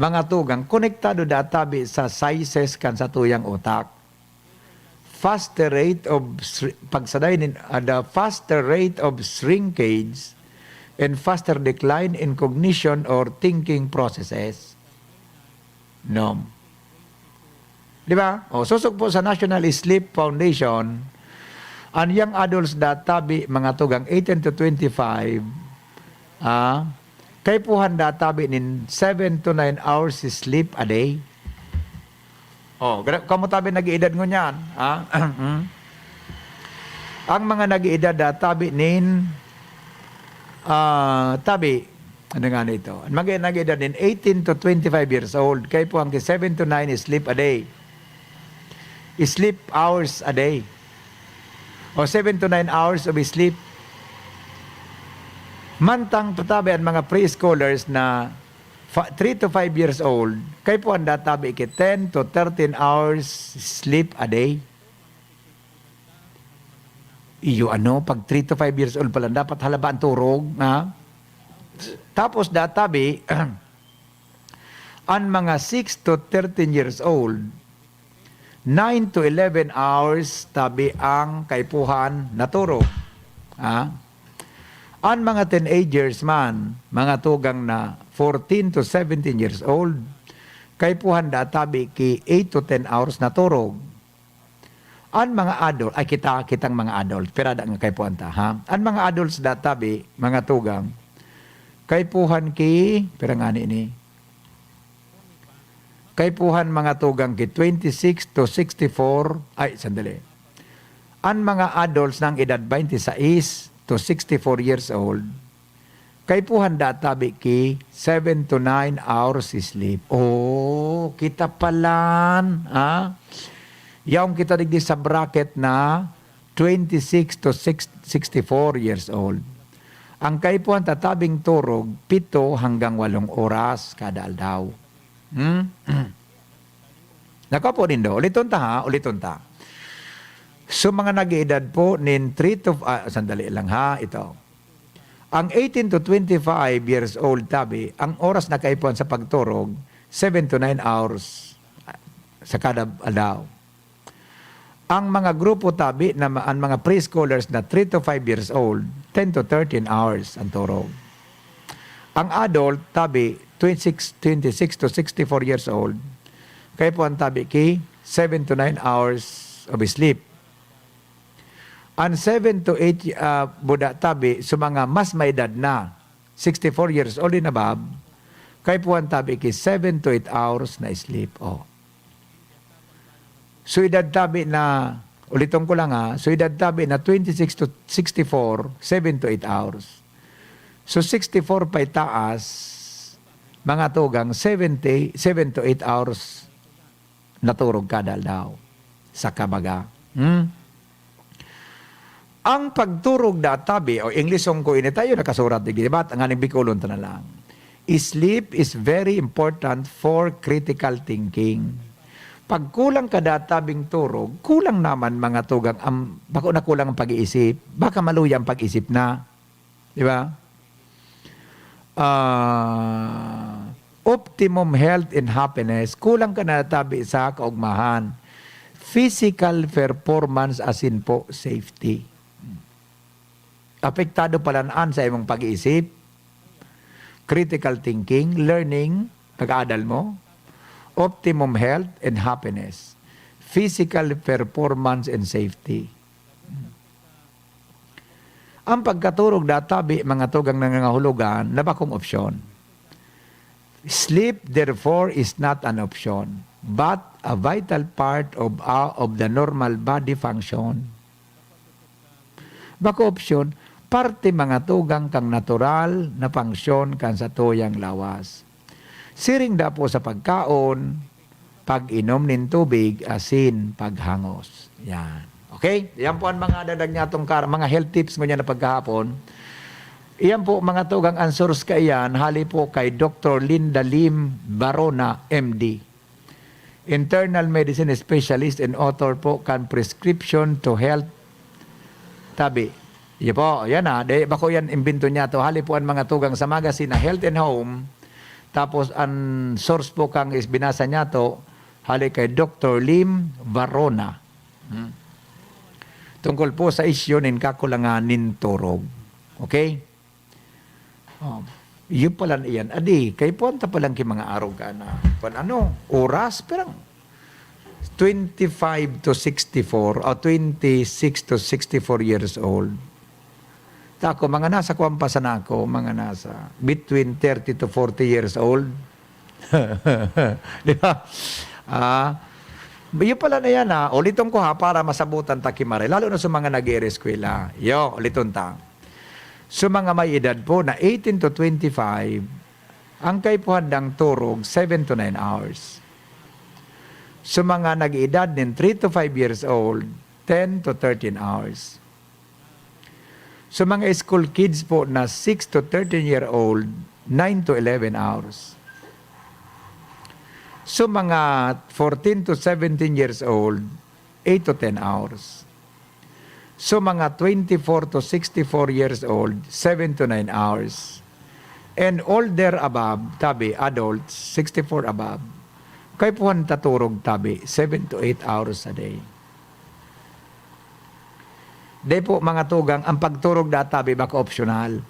mga tugang, konektado databi sa sizes kan sa tuyang utak. faster rate of the faster rate of shrinkage and faster decline in cognition or thinking processes. No. Di ba? O, susok po sa National Sleep Foundation, ang young adults databi mga tugang 18 to 25, kay puhan databi nin 7 to 9 hours sleep a day. Oh, kamo tabi nag-iedad ngo niyan, Ang mga nag-iedad databi nin tabi ano nga nito? Ang mga nag-iedad nin 18 to 25 years old, kay puhan ki 7 to 9 sleep a day. Sleep hours a day. O 7 to 9 hours of sleep. Mantang tatabi ang mga preschoolers na 3 to 5 years old, kay po ang databi ki 10 to 13 hours sleep a day. Iyo pag 3 to 5 years old pala, dapat halaba ang turog. Tapos databi, ang mga 6 to 13 years old, 9 to 11 hours tabi ang kaipuhan naturo. Ang mga teenagers man, mga tugang na 14 to 17 years old, kaipuhan databi ki 8 to 10 hours naturog. Ang mga adult, ay kitang mga adult, pero da nga kaipuhan ta, Ang mga adults databi, mga tugang, kaipuhan ki, pero nga ni, kaipuhan mga tugang ki 26 to 64, Ang mga adults ng edad 26 to 64 years old, kaipuhan databi ki 7 to 9 hours sleep. Oh, kita palan, Yaong kita digdi sa bracket na 26 to 64 years old. Ang kaipuhan tatabing turog 7 hanggang 8 oras kada aldaw. Nako po din do. Uliton ta. So mga nag-iedad po nin 3 to sandali lang ito. Ang 18 to 25 years old tabi, ang oras na kaipuhan sa pagturog 7 to 9 hours sa kada aldaw. Ang mga grupo tabi na ang mga preschoolers na 3 to 5 years old, 10 to 13 hours ang turog. Ang adult tabi 26 to 64 years old, kaya po ang tabi ki 7 to 9 hours of sleep. Ang 7 to 8 buda tabi sa mga mas may edad na 64 years old in above, kaya po ang tabi ki 7 to 8 hours na sleep. So edad tabi na, ulitin ko lang so edad tabi na 26 to 64, 7 to 8 hours. So 64 pa itaas, mga tugang 7 to 8 hours naturog kada daw sa kabaga. Ang pagturog databi, o Englishong ko ini tayo nakasurat di diba? Ang aning Bicolon na lang. Sleep is very important for critical thinking. Pag kulang ka databing turog, kulang naman mga tugang, bako na kulang ang pag-iisip, baka maluya ang pag-isip na. Di ba? Optimum health and happiness, kulang ka na tabi sa kaugmahan. Physical performance as in po safety. Apektado palanaan sa imong pag-iisip, critical thinking, learning, pag-aadal mo, optimum health and happiness, physical performance and safety. Ang pagkaturog databi, mga tugang nangangahulugan, na bakong opsyon. Sleep, therefore, is not an option, but a vital part of the normal body function. Bako opsyon, parte mga tugang kang natural na funksyon kan sa tuyang lawas. Siring da po sa pagkaon, pag-inom nin tubig, asin, paghangos. Yan. Okay? Yan po ang mga dadag niya itong mga health tips mo niya na pagkahapon. Iyan po mga tugang answers ka iyan, hali po kay Dr. Linda Lim Barona, MD. Internal medicine specialist and author po kan Prescription to Health Tabi. Yan po, yan bako yan imbento niya to. Hali po ang mga tugang sa magazine na Health and Home. Tapos ang source po kang is binasa niya to, hali kay Dr. Lim Barona. tungkol po sa isyu nin kakulanganin turog. Okay? Yun pala iyan. Adi, kay punta palang mga araw ka na. Oras, perang 25 to 64 o 26 to 64 years old. Tako, mga nasa kwampasan ako, mga nasa between 30 to 40 years old. Di ba? Yun pala na yan uliton ko para masabutan takimare. Lalo na sa mga nag-i-eskwela. Uliton ta. Sa mga may edad po na 18 to 25, ang kaipuhan ng turog 7 to 9 hours. Sa mga nag-edad din 3 to 5 years old, 10 to 13 hours. Sa mga school kids po na 6 to 13-year-old, 9 to 11 hours. Sa mga 14 to 17 years old, 8 to 10 hours. Sa mga 24 to 64 years old, 7 to 9 hours. And older above, tabi, adults, 64 above, kay puhan taturog tabi, 7 to 8 hours a day. Di po mga tugang, ang pagturog databi baka optional.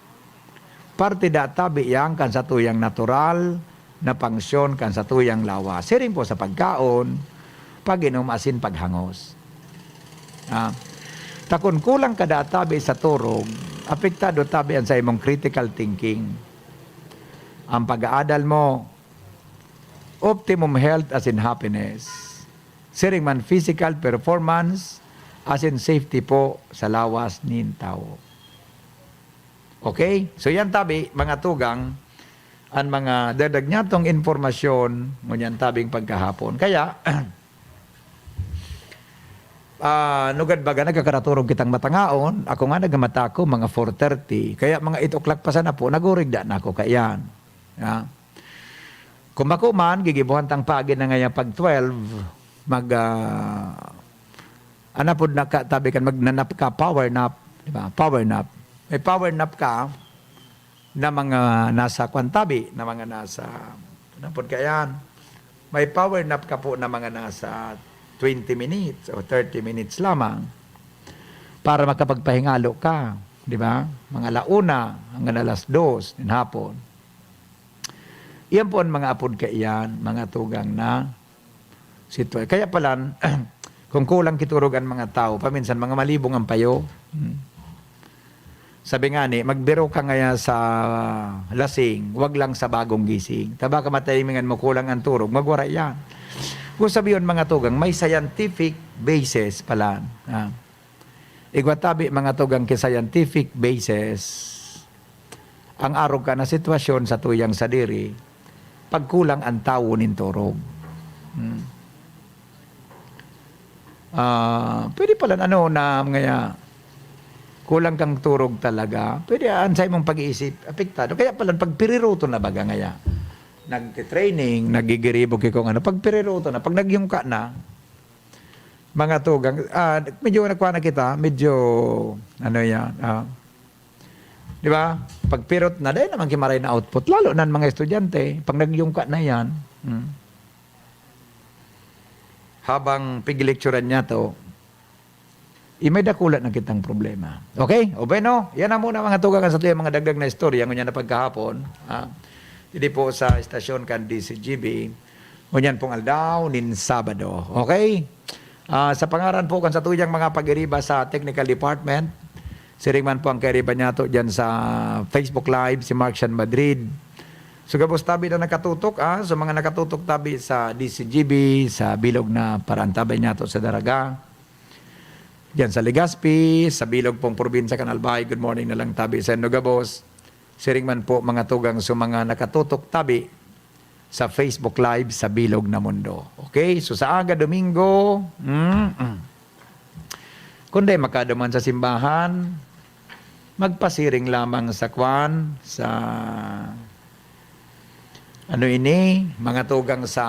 Parte databi yang kan sa tuyang natural na pangsyon kan sa tuyang lawa. Siring po sa pagkaon, pag-inom asin paghangos. Takon kulang ka databi sa turog, apektado tabi ang sa imong critical thinking. Ang pag-aadal mo, optimum health as in happiness. Siring man physical performance, as in safety po sa lawas nin tao. Okay? So yan tabi, mga tugang, ang mga dadagnatong informasyon, ngunyan tabing pagkahapon. Kaya, nugad baga nagkakaraturog kitang matangaon, ako nga nagamata ko mga 4:30, kaya mga 8 o'clock pa sana po, nagurigda na ako kayan. Kung ako man, gigibuhan tang pagi na ngayon pag 12, anapod na ka, tabi kan magnanap ka, power nap, di ba? Power nap. May power nap ka na mga nasa kwantabi, na mga nasa, anapod ka yan. May power nap ka po na mga nasa 20 minutes o 30 minutes lamang para makapagpahingalo ka, di ba? Mga launa, hanggang alas 2 ng hapon. Iyan po ang mga apod ka iyan, mga tugang na sitwasyon. Kaya pala, kung kulang kiturugan mga tao, paminsan mga malibong ang payo. Sabi nga ni, magbiro ka ngaya sa lasing, wag lang sa bagong gising. Taba ka matayimingan mo kulang ang turog, magwara yan. Kung sabi yun mga tugang, may scientific basis pala. Igwatabi mga tugang kay scientific basis, ang arog ka na sitwasyon sa tuyang sadiri, pagkulang ang tao nin turog. Pwede pala na ngaya kulang kang turog talaga, pwede ansay mong pag-iisip, apektado. Kaya pala pagpiriruto na baga ngaya, nag-training, nagigiribog kung pagpiriruto na, pag nagyungka na, mga tugang, medyo nakuha na kita, medyo, di ba? Pagpirot na, dahil naman kimaray na output, lalo na mga estudyante, pag nagyungka na yan, habang piglecturan niya to, may dakulat na kitang problema. Okay? O bueno, yan na muna mga tugang sa tuyo, mga dagdag na istorya, ngunyan na pagkahapon, hindi po sa istasyon kan DCGB, ngunyan pong aldaw, nin Sabado. Okay? Sa pangaran po kan sa tuyang mga pag-iriba sa technical department, si Ringman po ang kairiba niya to dyan sa Facebook Live, si Mark Sean Madrid. So gabos tabi na nakatutok, so mga nakatutok tabi sa DCGB, sa bilog na parantabay niya to sa Daraga. Diyan sa Legazpi, sa bilog pong probinsya Canalbay, good morning na lang tabi sa Nogabos. Si Ringman po mga tugang so mga nakatutok tabi sa Facebook Live sa bilog na mundo. Okay, so sa aga Domingo, kundi makadaman sa simbahan, magpasiring lamang sa kwan, sa mga tugang sa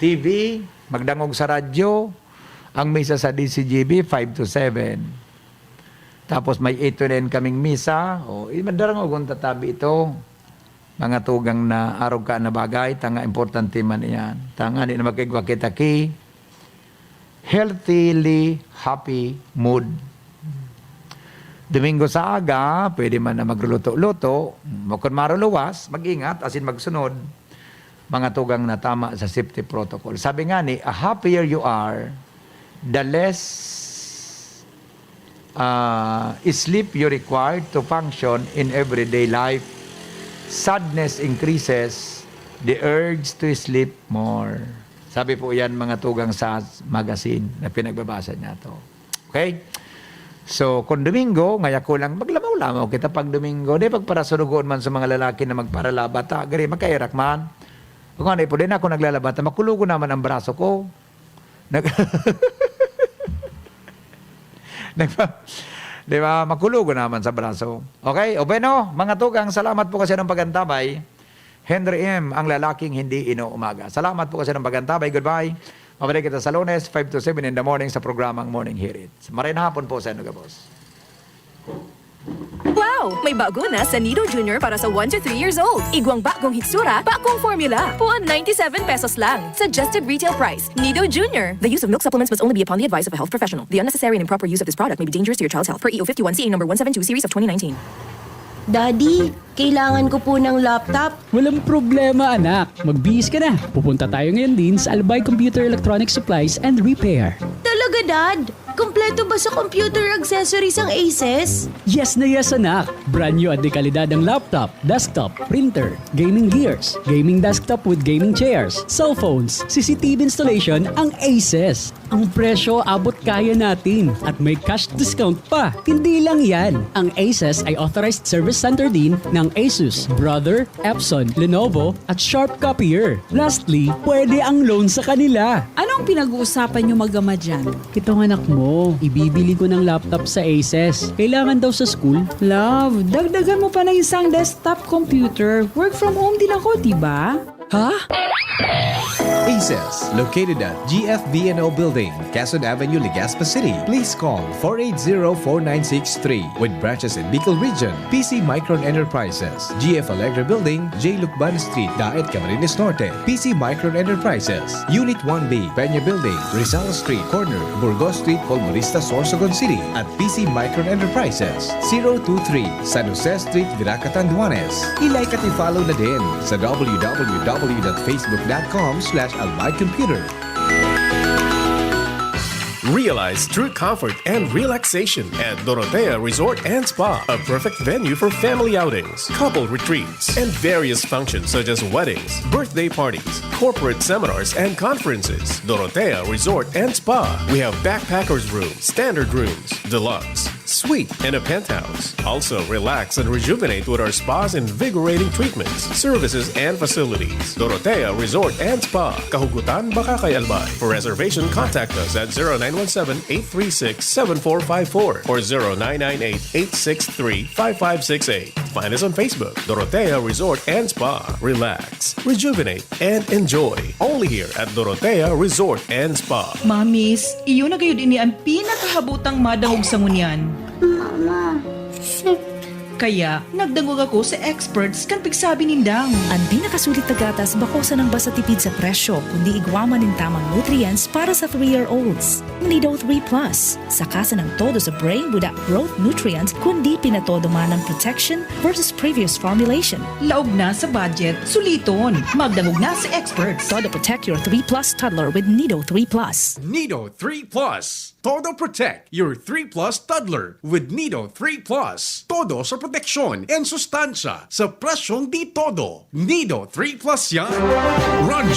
TV, magdangog sa radyo, ang misa sa DCGB, 5 to 7. Tapos may 8 to 9 kaming misa. Madarang kung tatabi ito. Mga tugang na arog ka na bagay, tanga importante man yan. Tanga, di na magkigwa kita ki. healthily happy mood. Domingo sa aga, pwede man na magluluto-luto. Kung maruluwas, mag-ingat, asin magsunod. Mga tugang na tama sa safety protocol. Sabi nga ni, a happier you are, the less sleep you require to function in everyday life. Sadness increases the urge to sleep more. Sabi po yan mga tugang sa magazine na pinagbabasa niya to. Okay? So, kung Domingo, ngaya ko lang, maglamaw-lamaw kita pag Domingo. Di pagparasunugoon man sa mga lalaki na magparalabata. Gari, magkairak man. Kung ano, po din ako naglalabata, makulugo naman ang braso ko. Di ba? Makulugo naman sa braso. Okay? O bueno, mga tugang, salamat po kasi ng pagantabay. Henry M., ang lalaking hindi inuumaga. Salamat po kasi ng pagantabay. Goodbye. Mabalik kita sa Lunes, 5 to 7 in the morning sa programang Morning Hear It. Maray na hapon po sa inyo, boss. Wow! May bago na sa Nido Junior para sa 1 to 3 years old. Igwang bakong hitsura, bakong formula. Puan 97 pesos lang. Suggested retail price. Nido Junior. The use of milk supplements must only be upon the advice of a health professional. The unnecessary and improper use of this product may be dangerous to your child's health. Per EO 51 CA number 172 series of 2019. Daddy, kailangan ko po ng laptop. Walang problema, anak. Magbihis ka na. Pupunta tayo ngayon din sa Albay Computer Electronic Supplies and Repair. Talaga, Dad? Kompleto ba sa computer accessories ang Aces? Yes na yes, anak. Brand new at dekalidad ang laptop, desktop, printer, gaming gears, gaming desktop with gaming chairs, cell phones, CCTV installation ang Aces. Ang presyo abot kaya natin at may cash discount pa. Hindi lang yan. Ang Aces ay authorized service center din ng Asus, Brother, Epson, Lenovo at Sharp Copier. Lastly, pwede ang loan sa kanila. Anong pinag-uusapan nyo mag-ama dyan? Itong anak mo, ibibili ko ng laptop sa Aces. Kailangan daw sa school. Love, dagdagan mo pa na isang desktop computer. Work from home din ako, diba? Ha? Aces, located at GFB&O Building, Quezon Avenue, Legazpi City. Please call 480-4963 with branches in Bicol Region, PC Micron Enterprises, GF Allegra Building, J. Lucban Street, Daet, Camarines Norte, PC Micron Enterprises, Unit 1B, Peña Building, Rizal Street, Corner, Burgos Street, Colmonista, Sorsogon City, at PC Micron Enterprises, 023, San Jose Street, Viraca, Tanduanes. I-like at i-follow na din sa www.facebook.com/Albay Computer. Realize true comfort and relaxation at Dorotea Resort and Spa, a perfect venue for family outings, couple retreats, and various functions such as weddings, birthday parties, corporate seminars, and conferences. Dorotea Resort and Spa. We have backpackers rooms, standard rooms, deluxe, suite, and a penthouse. Also, relax and rejuvenate with our spa's invigorating treatments, services, and facilities. Dorotea Resort and Spa, Kahugutan, Bakakay, Albay. For reservation, contact us at 0917-836-7454 or 0998-863-5568. Find us on Facebook, Dorotea Resort and Spa. Relax, rejuvenate, and enjoy. Only here at Dorotea Resort and Spa. Mamis, iyo na kayo din ang pinakahabutang madahog sa ngunyan. Mama, Kaya, nagdangog ako sa experts kan pigsabi nindang. Ang pinakasulit na gatas bakosa ng basta tipid sa presyo, kundi igwaman ng tamang nutrients para sa 3-year-olds. Nido 3 Plus, sa kasa ng todo sa brain without growth nutrients, kundi pinatodo man ng protection versus previous formulation. Laog na sa budget, suliton. Magdangog na sa experts. Todo protect your 3 Plus toddler with Nido 3 Plus. Nido 3 Plus. Todo protect your 3 Plus toddler with Nido 3 Plus. Todo sa proteksyon and sustansya sa presyong di todo. Nido 3 Plus yan. Run